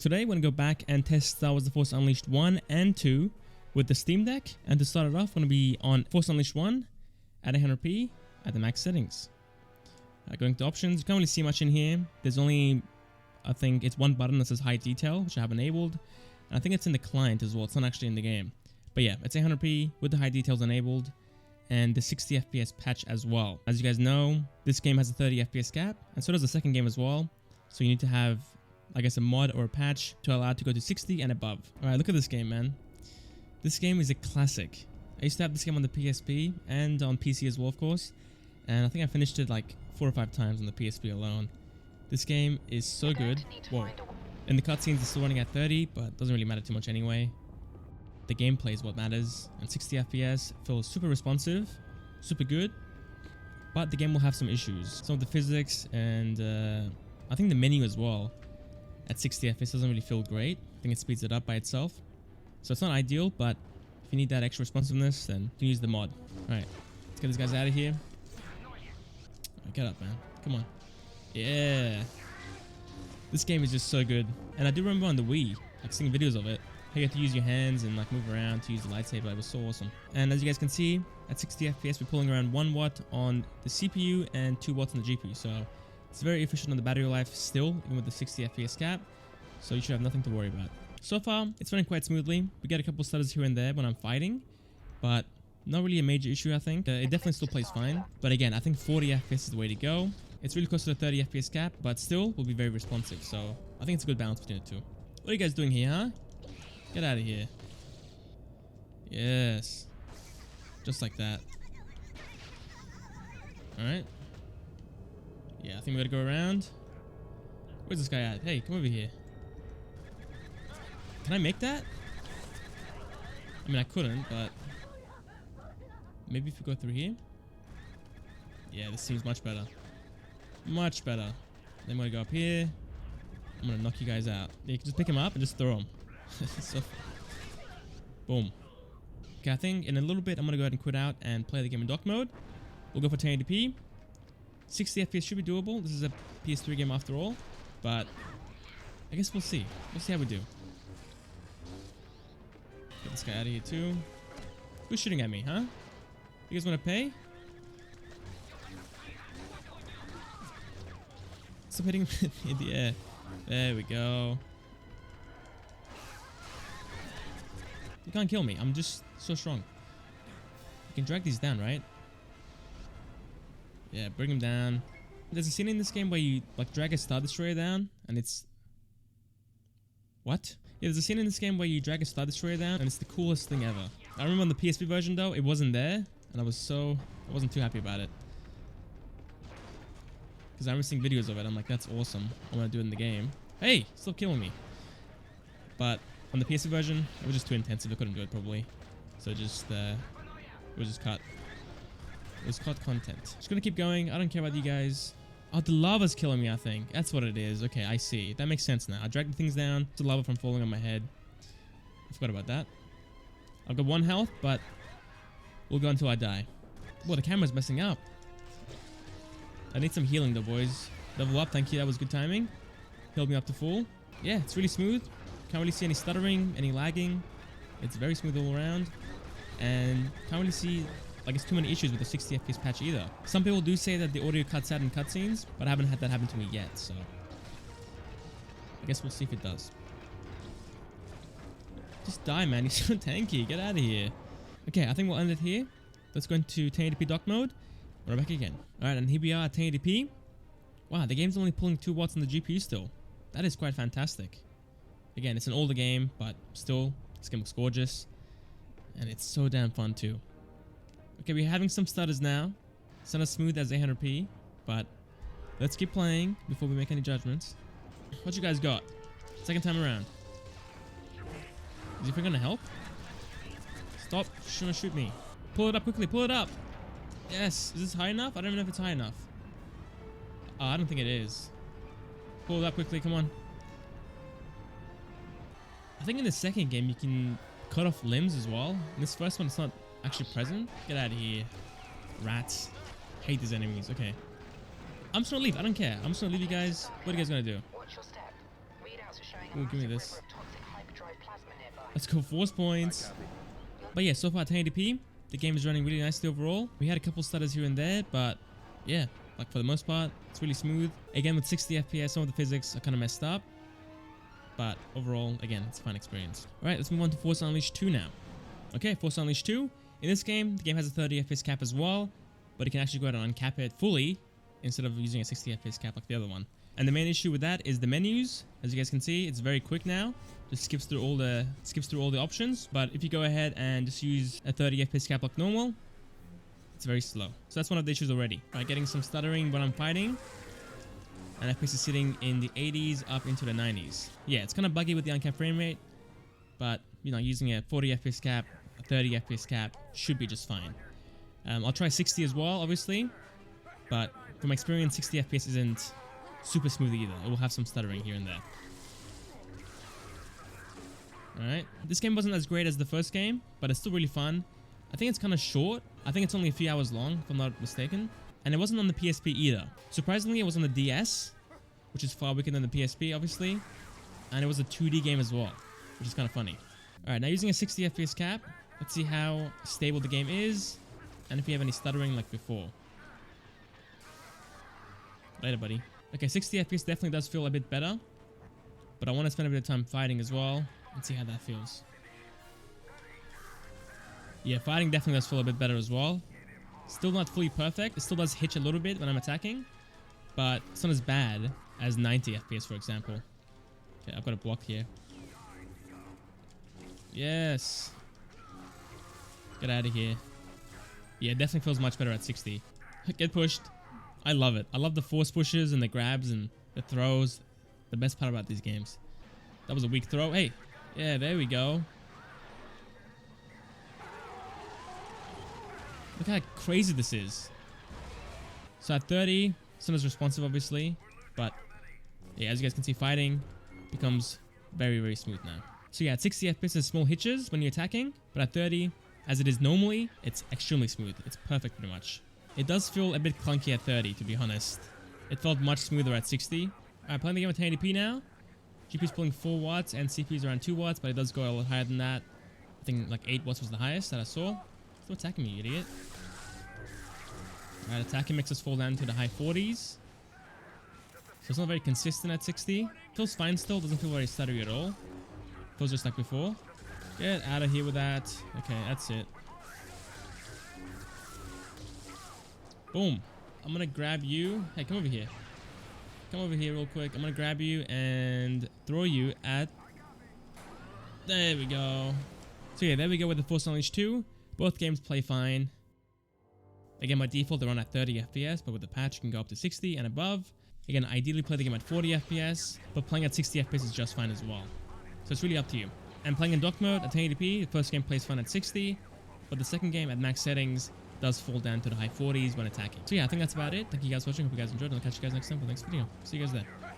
Today, we're going to go back and test Star Wars The Force Unleashed 1 and 2 with the Steam Deck. And to start it off, we're going to be on Force Unleashed 1 at 800p at the max settings. Going to options, you can't really see much in here. There's only, I think, it's one button that says high detail, which I have enabled. And I think it's in the client as well. It's not actually in the game. But yeah, it's 800p with the high details enabled and the 60 FPS patch as well. As you guys know, this game has a 30 FPS cap, and so does the second game as well. So you need to have, I guess, a mod or a patch to allow it to go to 60 and above. Alright, look at this game, man. This game is a classic. I used to have this game on the PSP and on PC as well, of course. And I think I finished it like 4 or 5 times on the PSP alone. This game is so good. Whoa. And the cutscenes are still running at 30, but it doesn't really matter too much anyway. The gameplay is what matters, and 60 FPS feels super responsive, super good, but the game will have some issues. Some of the physics and I think the menu as well at 60 FPS doesn't really feel great. I think it speeds it up by itself. So it's not ideal, but if you need that extra responsiveness, then you can use the mod. Alright, let's get these guys out of here. Right, get up, man. Come on. Yeah. This game is just so good. And I do remember on the Wii, like seeing videos of it, how you have to use your hands and like move around to use the lightsaber. It was so awesome. And as you guys can see, at 60 FPS, we're pulling around 1 watt on the CPU and 2 watts on the GPU. So it's very efficient on the battery life still, even with the 60 FPS cap. So you should have nothing to worry about. So far, it's running quite smoothly. We get a couple stutters here and there when I'm fighting, but not really a major issue, I think. It definitely still plays fine. But again, I think 40 FPS is the way to go. It's really close to the 30 FPS cap, but still will be very responsive. So I think it's a good balance between the two. What are you guys doing here, huh? Get out of here. Yes. Just like that. Alright. Yeah, I think we gotta go around. Where's this guy at? Hey, come over here. Can I make that? I mean, I couldn't, but maybe if we go through here. Yeah, this seems much better. Much better. Then we're gonna go up here. I'm gonna knock you guys out. Yeah, you can just pick him up and just throw him. So, boom. Okay, I think in a little bit I'm gonna go ahead and quit out and play the game in dock mode. We'll go for 1080p. 60 FPS should be doable. This is a PS3 game after all, but I guess we'll see. We'll see how we do. Get this guy out of here too. Who's shooting at me, huh? You guys wanna pay? Stop hitting him in the air. There we go. You can't kill me. I'm just so strong. You can drag these down, right? Yeah, bring him down. There's a scene in this game where you like drag a Star Destroyer down and it's... What? Yeah, there's a scene in this game where you drag a Star Destroyer down and it's the coolest thing ever. I remember on the PSP version though, it wasn't there and I wasn't too happy about it. Because I remember seeing videos of it. I'm like, that's awesome. I want to do it in the game. Hey, stop killing me. But on the PS version, it was just too intensive. I couldn't do it probably. So just, it was just cut. It was cut content. Just gonna keep going. I don't care about you guys. Oh, the lava's killing me, I think. That's what it is. Okay, I see. That makes sense now. I dragged the things down. The lava from falling on my head. I forgot about that. I've got 1 health, but we'll go until I die. Whoa, the camera's messing up. I need some healing though, boys. Level up, thank you. That was good timing. Healed me up to full. Yeah, it's really smooth. Can't really see any stuttering, any lagging. It's very smooth all around. And can't really see, like, it's too many issues with the 60 FPS patch either. Some people do say that the audio cuts out in cutscenes, but I haven't had that happen to me yet, so I guess we'll see if it does. Just die, man. You're so tanky. Get out of here. Okay, I think we'll end it here. Let's go into 1080p dock mode. We're back again. Alright, and here we are at 1080p. Wow, the game's only pulling 2 watts on the GPU still. That is quite fantastic. Again, it's an older game, but still, this game looks gorgeous. And it's so damn fun too. Okay, we're having some stutters now. It's not as smooth as 800p, but let's keep playing before we make any judgments. What you guys got? Second time around. Is he gonna help? Stop trying to shoot me. Pull it up quickly, pull it up! Yes, is this high enough? I don't even know if it's high enough. I don't think it is. Pull it up quickly, come on. I think in the second game you can cut off limbs as well. In this first one it's not actually present. Get out of here. Rats. Hate these enemies. Okay. I'm just gonna leave. I don't care. I'm just gonna leave you guys. What are you guys gonna do? Watch your step. Readouts are showing Ooh, give me this. Let's go, force points. But yeah, so far 1080p. The game is running really nicely overall. We had a couple stutters here and there, but yeah, like for the most part, it's really smooth. Again, with 60 FPS, some of the physics are kind of messed up. But overall, again, it's a fun experience. Alright, let's move on to Force Unleashed 2 now. Okay, Force Unleashed 2. In this game, the game has a 30 FPS cap as well, but you can actually go ahead and uncap it fully instead of using a 60 FPS cap like the other one. And the main issue with that is the menus. As you guys can see, it's very quick now. Just skips through all the options. But if you go ahead and just use a 30 FPS cap like normal, it's very slow. So that's one of the issues already. Right, getting some stuttering when I'm fighting. And FPS is sitting in the 80s up into the 90s. Yeah, it's kind of buggy with the uncapped frame rate, but you know, using a 40 FPS cap, a 30 FPS cap should be just fine. I'll try 60 as well, obviously, but from experience, 60 FPS isn't super smooth either. It will have some stuttering here and there. Alright, this game wasn't as great as the first game, but it's still really fun. I think it's kind of short. I think it's only a few hours long, if I'm not mistaken. And it wasn't on the PSP either. Surprisingly, it was on the DS, which is far weaker than the PSP, obviously. And it was a 2D game as well, which is kind of funny. Alright, now using a 60 FPS cap, let's see how stable the game is, and if you have any stuttering like before. Later, buddy. Okay, 60 FPS definitely does feel a bit better, but I want to spend a bit of time fighting as well, and see how that feels. Yeah, fighting definitely does feel a bit better as well. Still not fully perfect. It still does hitch a little bit when I'm attacking, but it's not as bad as 90 FPS, for example. Okay, I've got a block here. Yes. Get out of here. Yeah, it definitely feels much better at 60. Get pushed. I love it. I love the force pushes and the grabs and the throws. The best part about these games. That was a weak throw. Hey. Yeah, there we go. Look how crazy this is. So at 30, it's not as responsive, obviously. But yeah, as you guys can see, fighting becomes very, very smooth now. So yeah, at 60 FPS, there's small hitches when you're attacking. But at 30, as it is normally, it's extremely smooth. It's perfect pretty much. It does feel a bit clunky at 30, to be honest. It felt much smoother at 60. Alright, playing the game at 1080p now. GPU's pulling 4 watts and CPU's around 2 watts, but it does go a lot higher than that. I think like 8 watts was the highest that I saw. Still attacking me, you idiot. Alright, attacking makes us fall down to the high 40s. So it's not very consistent at 60. Feels fine still, doesn't feel very stuttery at all. Feels just like before. Get out of here with that. Okay, that's it. Boom. I'm gonna grab you. Hey, come over here. Come over here real quick. I'm gonna grab you and throw you at... There we go. So yeah, there we go with the Force Unleashed 2. Both games play fine. Again, by default, they're on at 30 FPS, but with the patch, you can go up to 60 and above. Again, ideally play the game at 40 FPS, but playing at 60 FPS is just fine as well. So it's really up to you. And playing in dock mode at 1080p, the first game plays fine at 60, but the second game at max settings does fall down to the high 40s when attacking. So yeah, I think that's about it. Thank you guys for watching. Hope you guys enjoyed, and I'll catch you guys next time for the next video. See you guys there.